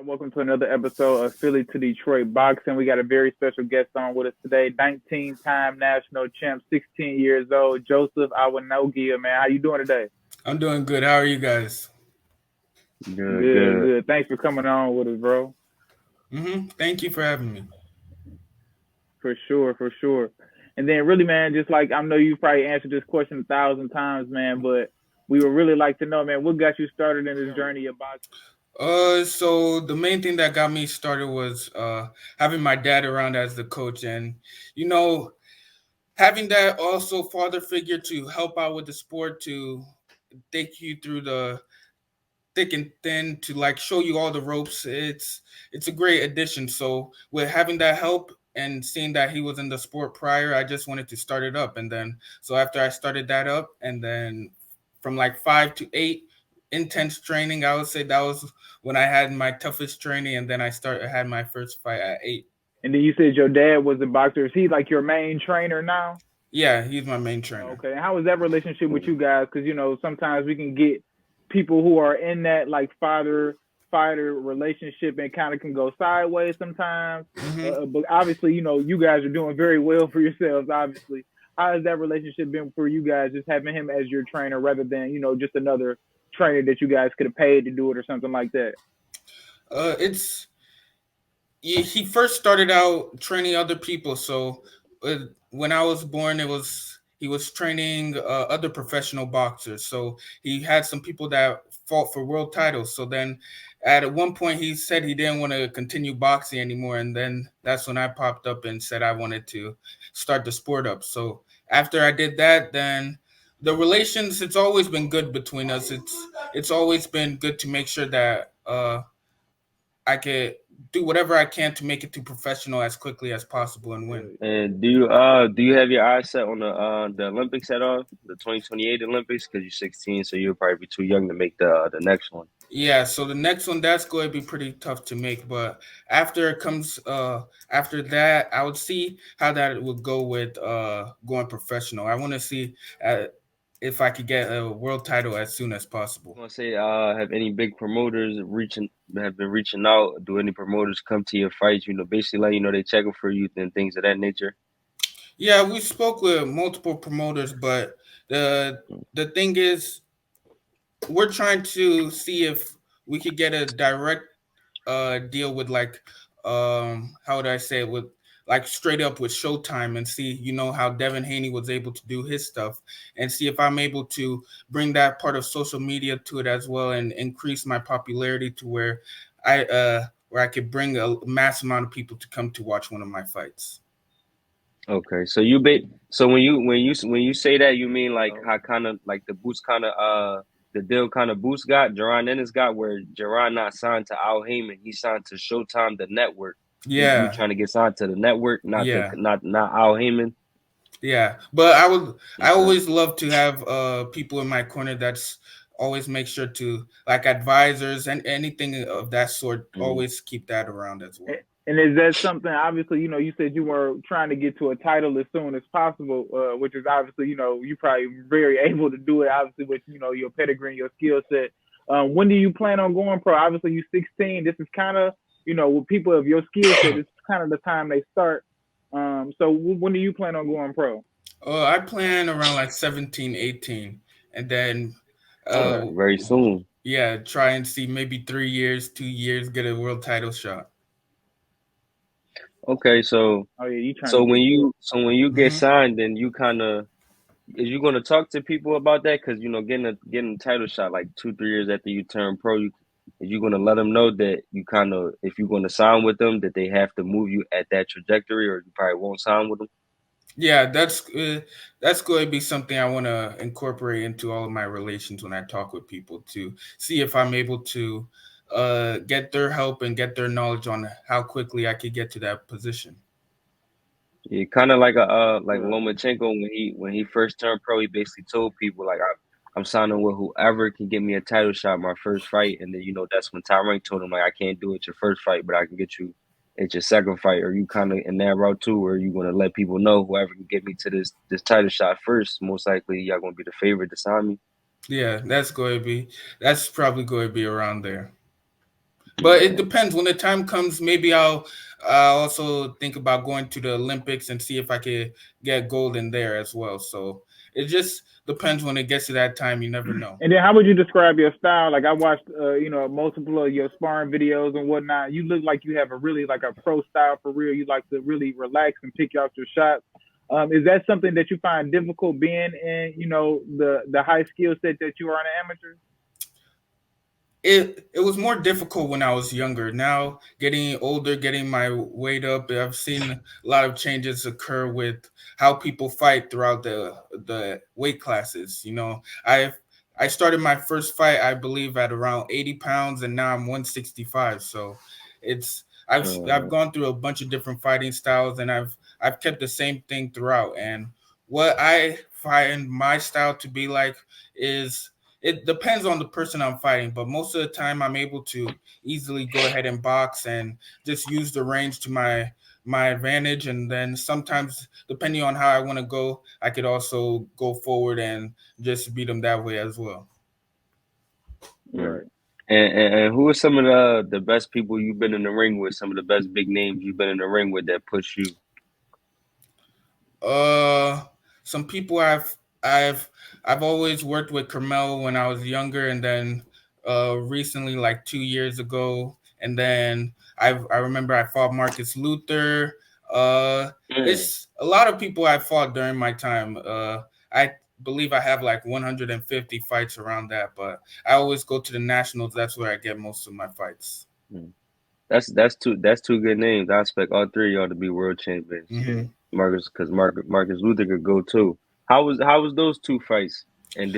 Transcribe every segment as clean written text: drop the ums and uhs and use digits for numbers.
Welcome to another episode of Philly to Detroit Boxing. We got a very special guest on with us today, 19-time national champ, 16 years old, Joseph Awinongya, man. How you doing today? I'm doing good. How are you guys? Good, Good, good. good. Thanks for coming on with us, bro. Thank you for having me. For sure, for sure. And then really, man, just like I know you probably answered this question 1,000 times, man, but we would really like to know, man, what got you started in this journey of boxing? So the main thing that got me started was having my dad around as the coach, and you know, having that also father figure to help out with the sport, to take you through the thick and thin, to like show you all the ropes. It's a great addition. So with having that help and seeing that he was in the sport prior, I just wanted to start it up. And then so after I started that up, and then from like 5 to 8 intense training, I would say that was when I had my toughest training. And then I had my first fight at 8. And then you said your dad was a boxer. Is he like your main trainer now? Yeah, he's my main trainer. Okay. And how is that relationship with you guys? Because sometimes we can get people who are in that like father fighter relationship and kind of can go sideways sometimes. hmm But obviously, you guys are doing very well for yourselves. Obviously, how has that relationship been for you guys? Just having him as your trainer rather than just another trainer that you guys could have paid to do it or something like that. it's he first started out training other people. So uh, when I was born, he was training other professional boxers. So he had some people that fought for world titles. So then, at one point, he said he didn't want to continue boxing anymore, and then that's when I popped up and said I wanted to start the sport up. So after I did that, then the relations, it's always been good between us. It's always been good to make sure that I could do whatever I can to make it to professional as quickly as possible and win. And do you have your eyes set on the Olympics at all? The 2028 Olympics? Because you're 16, so you'll probably be too young to make the next one. Yeah, so the next one that's going to be pretty tough to make, but after it comes after that, I would see how that would go with going professional. I want to see if I could get a world title as soon as I possible. was gonna say, have any big promoters have been reaching out? Do any promoters come to your fights? Basically like they checking for you and things of that nature. Yeah, we spoke with multiple promoters, but the thing is we're trying to see if we could get a direct deal with like how would I say it, with like straight up with Showtime, and see how Devin Haney was able to do his stuff, and see if I'm able to bring that part of social media to it as well and increase my popularity to where I could bring a mass amount of people to come to watch one of my fights. Okay, so when you say that, you mean like how kind of like the boost kind of the deal kind of boost got Jerron Ennis got, where Jerron not signed to Al Heyman, he signed to Showtime, the network. You Yeah, trying to get signed to the network, yeah. not Al Heyman. Yeah, but I Okay. always love to have people in my corner that's always make sure to like advisors and anything of that sort, Mhm. always keep that around as well. And is that something? Obviously, you said you were trying to get to a title as soon as possible, which is obviously, you probably very able to do it. Obviously, with your pedigree and your skill set. When do you plan on going pro? Obviously, you're 16. This is kind of, with people of your skill set, this is kind of the time they start. So when do you plan on going pro? I plan around like 17, 18, and then uh Okay. Very soon. yeah, try and see maybe 3 years, 2 years, get a world title shot. Okay, so Oh yeah, you trying to so get when to it. you get hmm signed, then you kind of is you going to talk to people about that? Because getting a title shot like 2 3 years after you turn pro, is you going to let them know that you kind of, if you're going to sign with them, that they have to move you at that trajectory, or you probably won't sign with them. Yeah, that's going to be something I want to incorporate into all of my relations when I talk with people, to see if I'm able to get their help and get their knowledge on how quickly I could get to that position. Yeah, kind of like Right. Lomachenko when he first turned pro, he basically told people like I'm signing with whoever can get me a title shot my first fight, and then that's when Tyrank told him like I can't do it your first fight, but I can get you at your second fight. Or you kind of in that route too, where you gonna let people know whoever can get me to this title shot first, most likely y'all gonna be the favorite to sign me. Yeah, that's probably going to be around there. But it depends. When the time comes, maybe I'll also think about going to the Olympics and see if I could get gold in there as well. So it just depends when it gets to that time. You never know. And then, how would you describe your style? Like, I watched, multiple of your sparring videos and whatnot. You look like you have a really like a pro style for real. You like to really relax and pick out your shots. Is that something that you find difficult being in, the high skill set that you are in an amateur? It was more difficult when I was younger. Now, getting older, getting my weight up, I've seen a lot of changes occur with how people fight throughout the weight classes. I started my first fight, I believe, at around 80 pounds, and now I'm 165. So it's I've Uh, gone through a bunch of different fighting styles, and I've kept the same thing throughout. And what I find my style to be like is, it depends on the person I'm fighting, but most of the time I'm able to easily go ahead and box and just use the range to my advantage. And then sometimes, depending on how I want to go, I could also go forward and just beat them that way as well. mm. Right. And who are some of the best people you've been in the ring with? Some of the best big names you've been in the ring with that push you. Uh, some people I've I've always worked with Carmel when I was younger, and then recently, like 2 years ago, and then I remember I fought Marcus Luther. Uh, Mm. it's a lot of people I fought during my time. I believe I have like 150 fights around that, but I always go to the nationals. That's where I get most of my fights. Mm. That's two good names. I expect all three of y'all to be world champions. Hmm. Marcus, because Marcus Luther could go too. How was those two fights? And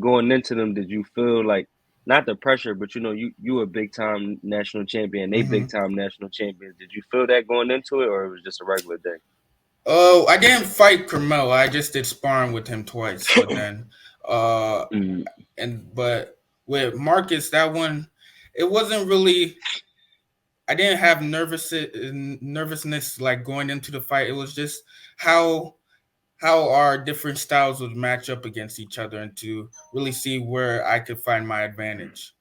going into them, did you feel like not the pressure, but you a big time national champion, they big Hmm. time national champions. Did you feel that going into it, or it was just a regular day? Oh, I didn't fight Carmel. I just did sparring with him twice. But then, uh, Mm. but with Marcus, that one, it wasn't really. I didn't have nervousness like going into the fight. It was just how how our different styles would match up against each other, and to really see where I could find my advantage.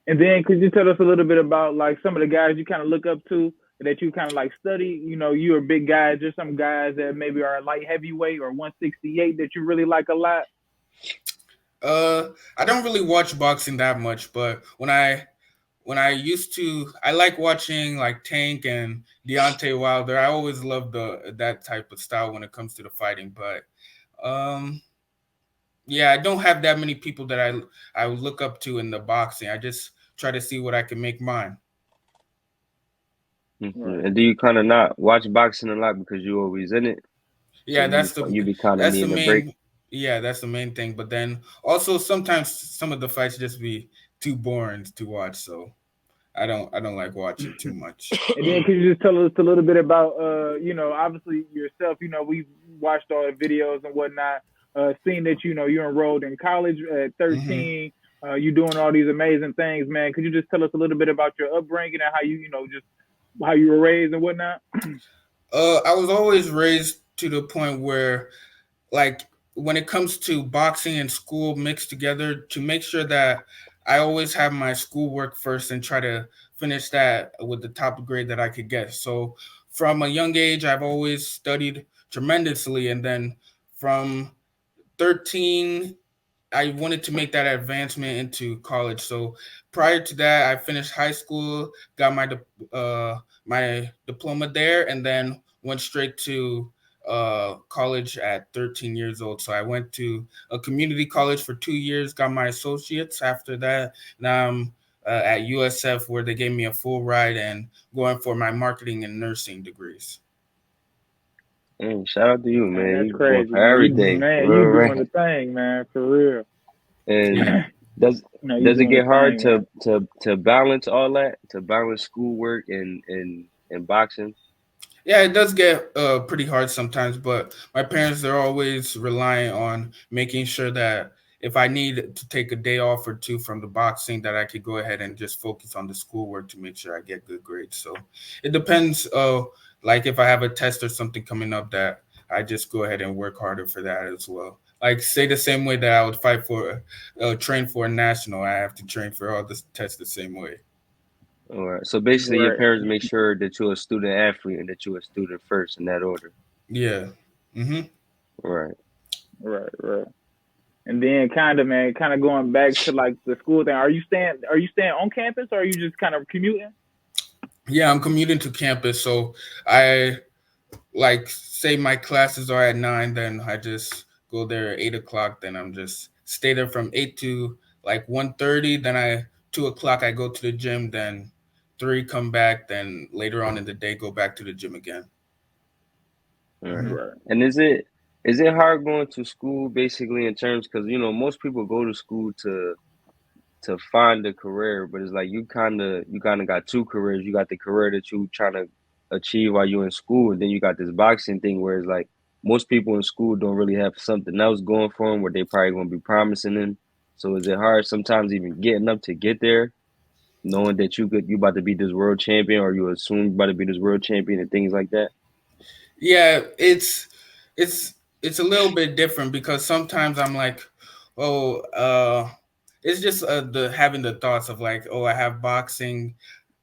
And then, could you tell us a little bit about like some of the guys you kind of look up to that you kind of like study? You're a big guy. Just some guys that maybe are light heavyweight or 168 that you really like a lot. I don't really watch boxing that much, but when I used to, I like watching like Tank and Deontay Wilder. I always loved the that type of style when it comes to the fighting. But um, yeah, I don't have that many people that I would look up to in the boxing. I just try to see what I can make mine. Right. And do you kind of not watch boxing a lot because you always in it? So Yeah, you be kind of that's the needing a break. main yeah, that's the main thing. But then also sometimes some of the fights just be too boring to watch, so I don't like watching too much. And then could you just tell us a little bit about, obviously yourself, we've watched all the videos and whatnot, seeing that, you're enrolled in college at Hmm. 13, you're doing all these amazing things, man. Could you just tell us a little bit about your upbringing and how just how you were raised and whatnot? I was always raised to the point where, like, when it comes to boxing and school mixed together, to make sure that I always have my schoolwork first and try to finish that with the top grade that I could get. So from a young age, I've always studied tremendously, and then from 13, I wanted to make that advancement into college. So prior to that, I finished high school, got my diploma there, and then went straight to college at 13 years old. So I went to a community college for 2 years, got my associates. After that, now I'm at USF, where they gave me a full ride and going for my marketing and nursing degrees. Hey, shout out to you, Man, man. that's You going crazy, for man. everything, You real doing right. the thing, man, for real. And does No, you does it doing the get hard thing, man. to balance all that, to balance schoolwork and boxing? Yeah, it does get pretty hard sometimes, but my parents, they're always relying on making sure that if I need to take a day off or two from the boxing, that I could go ahead and just focus on the schoolwork to make sure I get good grades. So it depends. Like if I have a test or something coming up that I just go ahead and work harder for that as well. Like say the same way that I would fight for, train for a national, I have to train for all the tests the same way. All right. So basically, your Right, parents make sure that you're a student athlete and that you're a student first in that order. Yeah. Mm-hmm. Right. right. And then kind of man, kind of going back to like the school thing. Are you staying on campus or are you just kind of commuting? Yeah, I'm commuting to campus, so I like say my classes are at 9, then I just go there at 8 o'clock. Then I'm just stay there from 8 to like 1:30. Then 2 o'clock I go to the gym. Then 3 come back. Then later on in the day go back to the gym again. All right. Hmm. Right. And is it hard going to school basically in terms because most people go to school to find a career, but it's like you kind of got two careers. You got the career that you trying to achieve while you're in school, and then you got this boxing thing where it's like most people in school don't really have something else going for them where they probably gonna be promising in. So is it hard sometimes even getting up to get there, knowing that you about to be this world champion, or you assume you about to be this world champion and things like that? Yeah, it's it's a little bit different because sometimes I'm like, oh, it's just the having the thoughts of like, oh, I have boxing.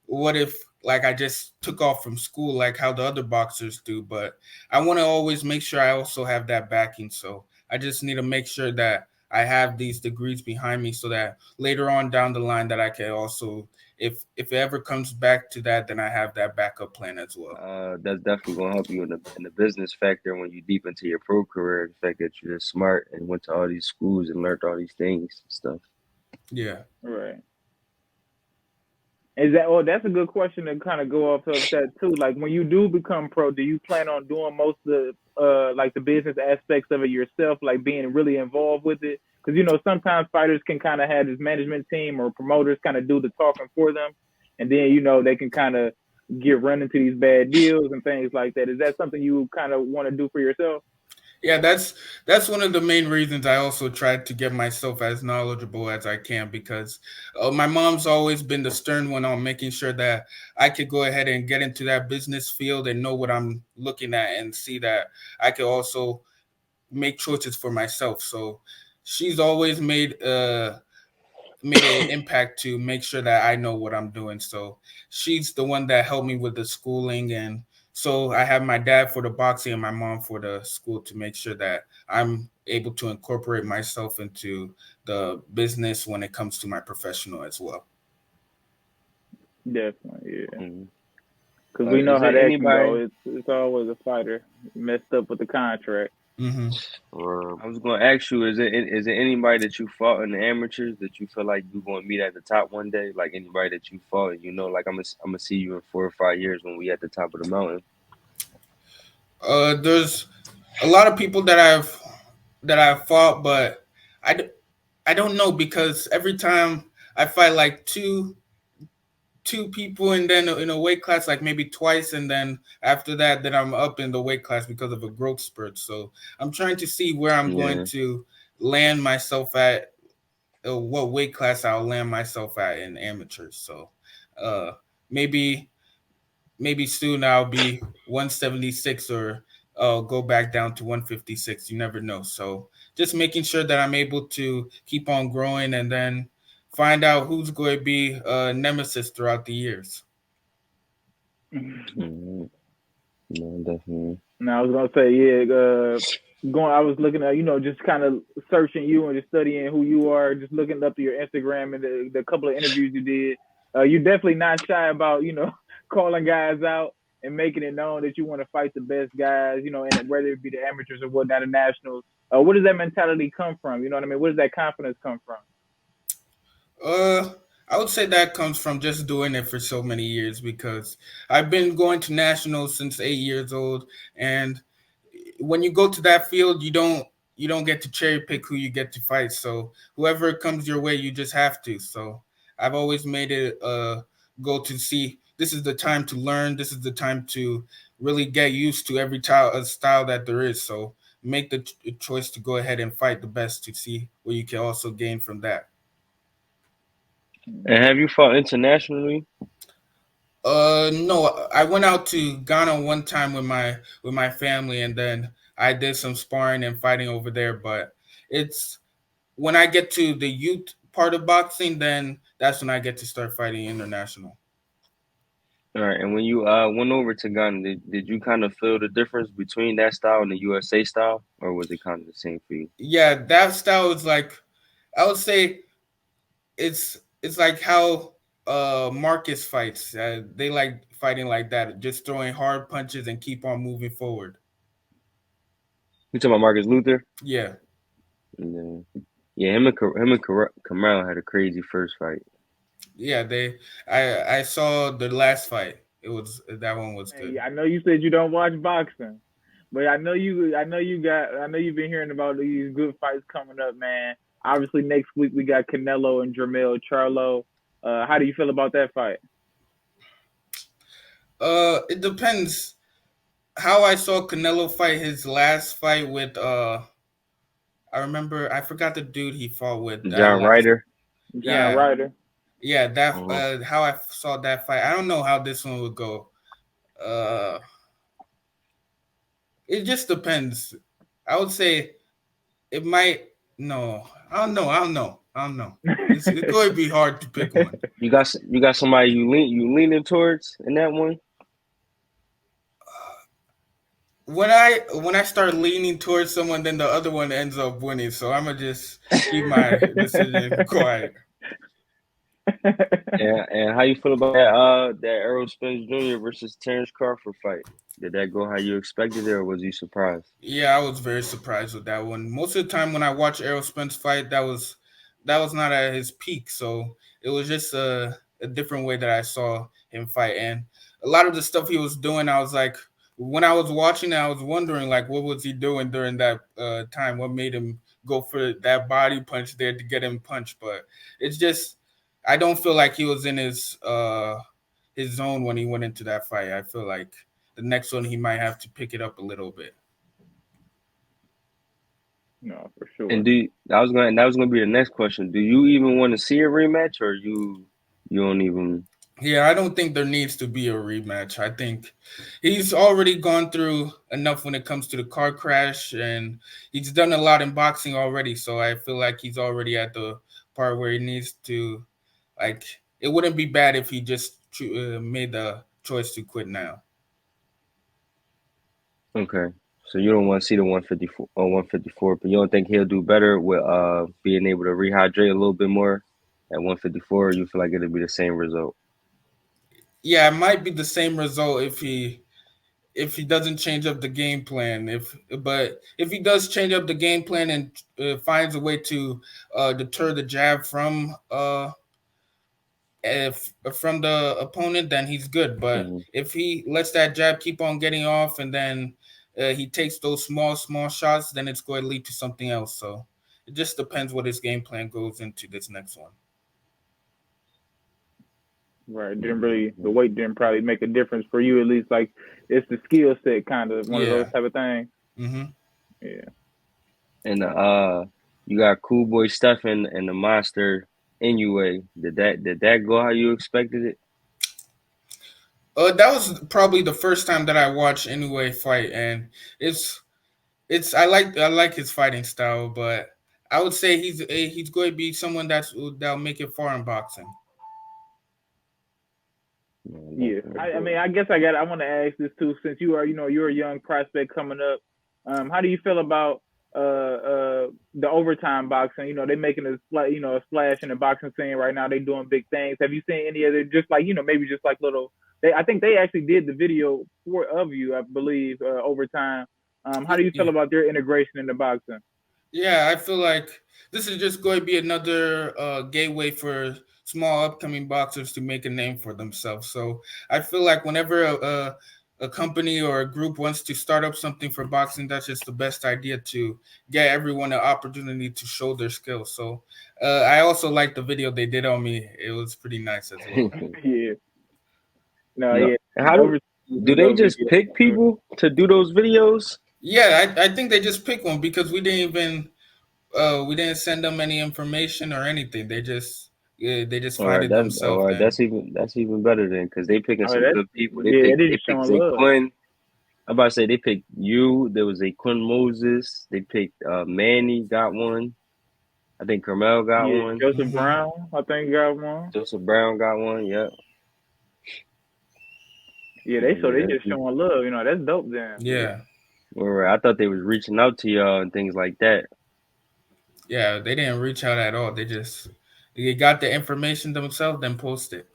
What if like I just took off from school like how the other boxers do, but I want to always make sure I also have that backing. So I just need to make sure that I have these degrees behind me so that later on down the line that I can also, if it ever comes back to that, then I have that backup plan as well. That's definitely gonna help you in the business factor when you deep into your pro career. The fact that you're just smart and went to all these schools and learned all these things and stuff. Yeah. Right. Is that oh that's a good question to kind of go off of that too. Like when you do become pro, do you plan on doing most of the like the business aspects of it yourself, like being really involved with it? Because sometimes fighters can kind of have this management team or promoters kind of do the talking for them, and then they can kind of get run into these bad deals and things like that. Is that something you kind of want to do for yourself? Yeah, that's one of the main reasons I also try to get myself as knowledgeable as I can because my mom's always been the stern one on making sure that I could go ahead and get into that business field and know what I'm looking at and see that I could also make choices for myself. So she's always made an impact to make sure that I know what I'm doing. So she's the one that helped me with the schooling, and so I have my dad for the boxing and my mom for the school to make sure that I'm able to incorporate myself into the business when it comes to my professional as well. Definitely, yeah. Mhm. Because we know Is how there that can go. anybody? It's always a fighter messed up with the contract. Hmm. I was going to ask you, is there anybody that you fought in the amateurs that you feel like you're going to meet at the top one day? Like anybody that you fought, and like I'm gonna see you in 4 or 5 years when we at the top of the mountain. There's a lot of people that I've fought, but I, d- I don't know because every time I fight like two people and then in a weight class like maybe twice and then after that then I'm up in the weight class because of a growth spurt. So I'm trying to see where I'm going Yeah. to land myself at, what weight class I'll land myself at in amateurs. So uh maybe maybe soon I'll be 176 or go back down to 156. You never know. So just making sure that I'm able to keep on growing and then find out who's going to be a nemesis throughout the years. Hmm. No, definitely. Now I was gonna say, yeah, going. I was looking at, just kind of searching you and just studying who you are, just looking up to your Instagram and the couple of interviews you did. You're definitely not shy about, calling guys out and making it known that you want to fight the best guys, and whether it be the amateurs or whatnot, the nationals. Where does that mentality come from? You know what I mean? Where does that confidence come from? Uh, I would say that comes from just doing it for so many years because I've been going to nationals since 8 years old, and when you go to that field, you don't get to cherry pick who you get to fight. So whoever comes your way, you just have to. So I've always made it a goal to see this is the time to learn. This is the time to really get used to every style that there is. So make the choice to go ahead and fight the best to see what you can also gain from that. And have you fought internationally? No, I went out to Ghana one time with my family, and then I did some sparring and fighting over there, but it's when I get to the youth part of boxing, then that's when I get to start fighting international. All right, and when you went over to Ghana, did you kind of feel the difference between that style and the USA style, or was it kind of the same for you? Yeah, that style is like I would say it's like how Marcus fights. They like fighting like that, just throwing hard punches and keep on moving forward. You talking about Marcus Luther? Yeah, And then, yeah, him and Camaro had a crazy first fight. yeah. I saw the last fight. It was that one was Hey, good. I know you said you don't watch boxing, but I know you've been hearing about these good fights coming up, man. Obviously, next week we got Canelo and Jermell Charlo. How do you feel about that fight? It depends how I saw Canelo fight his last fight with I remember I forgot the dude he fought with John last. Ryder. John Yeah, Ryder. yeah. That Uh-huh. how I saw that fight. I don't know how this one would go. Uh, it just depends. I would say it might. No, I don't know. I don't know. I don't know. It's going to be hard to pick one. You got somebody you leaning towards in that one? When I start leaning towards someone, then the other one ends up winning. So I'm gonna just keep my decision quiet. And how you feel about that Errol Spence Jr. versus Terrence Crawford fight? Did that go how you expected it, or was you surprised? Yeah, I was very surprised with that one. Most of the time when I watch Errol Spence fight, that was not at his peak. So it was just a different way that I saw him fight. And a lot of the stuff he was doing, I was like, when I was watching it, I was wondering like, what was he doing during that time? What made him go for that body punch there to get him punched? But it's just, I don't feel like he was in his zone when he went into that fight. I feel like the next one he might have to pick it up a little bit. No, for sure. And that was gonna be the next question. Do you even want to see a rematch, or you don't even? Yeah, I don't think there needs to be a rematch. I think he's already gone through enough when it comes to the car crash, and he's done a lot in boxing already. So I feel like he's already at the part where he needs to, like, it wouldn't be bad if he just made the choice to quit now. Okay, so you don't want to see the 154 or 154, but you don't think he'll do better with being able to rehydrate a little bit more at 154. Or you feel like it'll be the same result? Yeah, it might be the same result if he doesn't change up the game plan. But if he does change up the game plan and finds a way to deter the jab from the opponent, then he's good. But Hmm. if he lets that jab keep on getting off and then he takes those small shots, then it's going to lead to something else. So it just depends what his game plan goes into this next one. Right. The weight didn't probably make a difference for you, at least. Like, it's the skill set, kind of one of those Yeah. type of things. Mm-hmm. Yeah. And you got Cool Boy Stephen and the Monster Inoue. Did that go how you expected it? That was probably the first time that I watched Inoue fight, and it's I like his fighting style, but I would say he's going to be someone that'll make it far in boxing. Yeah. Definitely. I mean, I guess I want to ask this too, since you're a young prospect coming up. How do you feel about the overtime boxing? They're making a splash in the boxing scene right now. They're doing big things. Have you seen any of it? Just like maybe just like little. I think they actually did the video of you, I believe, overtime. How do you feel Yeah. about their integration into boxing? Yeah, I feel like this is just going to be another gateway for small upcoming boxers to make a name for themselves. So I feel like whenever a company or a group wants to start up something for boxing, that's just the best idea to get everyone an opportunity to show their skills. So I also like the video they did on me. It was pretty nice as well. Yeah. No. Yeah. Yeah. And how Over do they dope just video. pick people to do those videos? Yeah, I think they just pick one because we didn't send them any information or anything. They just find it All themselves right. then. That's even better then, because they picking I mean, some good people. They they pick they just pick showing Zay love. Quinn, I'm about to say they picked you. There was a Quinn Moses. They picked Manny got one. I think Carmel got Yeah, one. Joseph Brown, I think got one. Joseph Brown got one. Yep. Yeah, Yeah, they that's just showing love. That's dope. Then. Yeah. I thought they was reaching out to y'all and things like that. Yeah, they didn't reach out at all. They got the information themselves, then post it.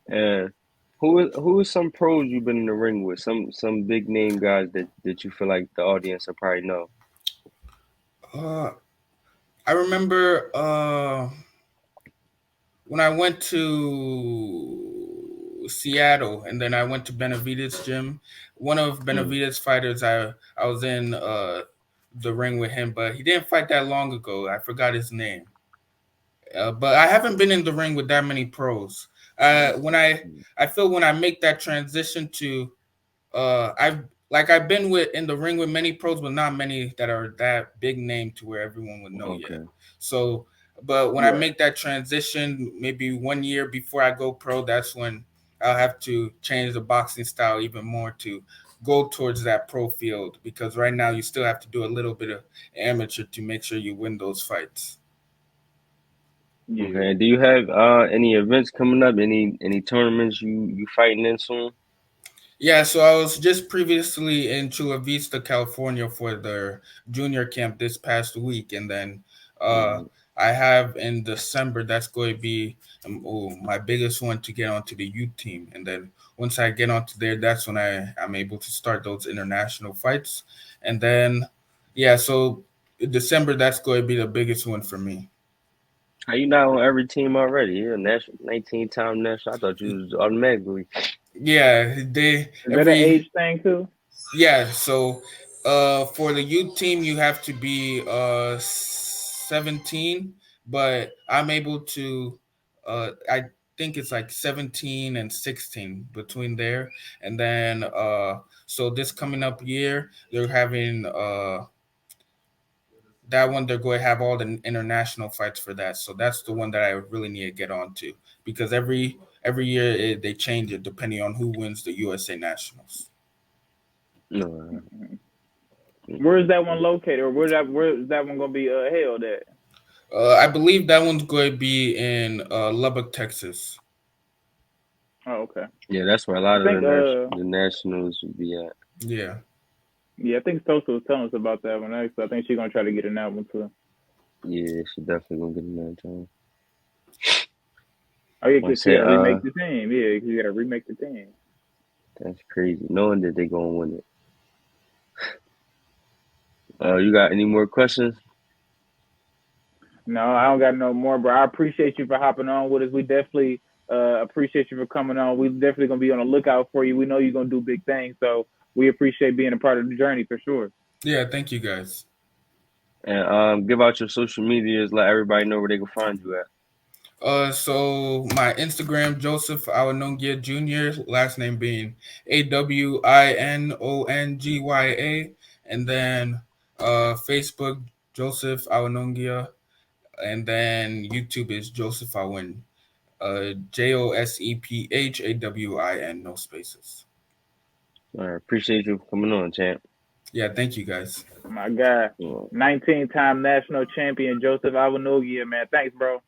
And who is some pros you've been in the ring with? Some big name guys that you feel like the audience will probably know. I remember when I went to Seattle and then I went to Benavidez gym. One of Benavidez fighters, I was in the ring with him, but he didn't fight that long ago. I forgot his name. But I haven't been in the ring with that many pros. When I feel when I make that transition to I've been in the ring with many pros, but not many that are that big name to where everyone would know yet. Okay. So, but when I make that transition, maybe 1 year before I go pro, that's when I'll have to change the boxing style even more to go towards that pro field, because right now you still have to do a little bit of amateur to make sure you win those fights. Yeah. Okay. Do you have any events coming up? Any tournaments you fighting in soon? Yeah, so I was just previously in Chula Vista, California for the junior camp this past week. And then uh, I have in December, that's going to be my biggest one to get onto the youth team. And then once I get onto there, that's when I'm able to start those international fights. And then, yeah, so December, that's going to be the biggest one for me. How you not on every team already? You're a national 19-time national. I thought you was automatically. Yeah, Is that an age thing too? Yeah, so for the youth team you have to be 17, but I'm able to I think it's like 17 and 16 between there. And then so this coming up year they're having that one, they're going to have all the international fights for that. So that's the one that I really need to get on to, because every year they change it depending on who wins the USA Nationals. No. Where is that one located, or where is that one gonna be held at? I believe that one's going to be in Lubbock, Texas. Oh, okay. Yeah, that's where a lot I of think the nationals would be at. Yeah. yeah, I think Sosa was telling us about that one. So I think she's gonna try to get in that one too. Yeah, she definitely gonna get in that time. Oh yeah, I because she said, gotta remake the team. Yeah, you gotta remake the team. that's crazy. Knowing that they gonna win it. You got any more questions? No, I don't got no more, bro. I appreciate you for hopping on with us. We definitely appreciate you for coming on. We definitely gonna be on the lookout for you. We know you're gonna do big things, so we appreciate being a part of the journey for sure. Yeah, thank you guys. And give out your social medias, let everybody know where they can find you at. So my Instagram, Joseph Awinongya Jr., last name being Awinongya, and then Facebook, Joseph Awinongya, and then YouTube is Joseph Awin, JosepHAWIN, no spaces. All right, appreciate you for coming on, champ. Yeah, thank you guys. My guy, Yeah. 19-time national champion Joseph Awinongya, man. Thanks, bro.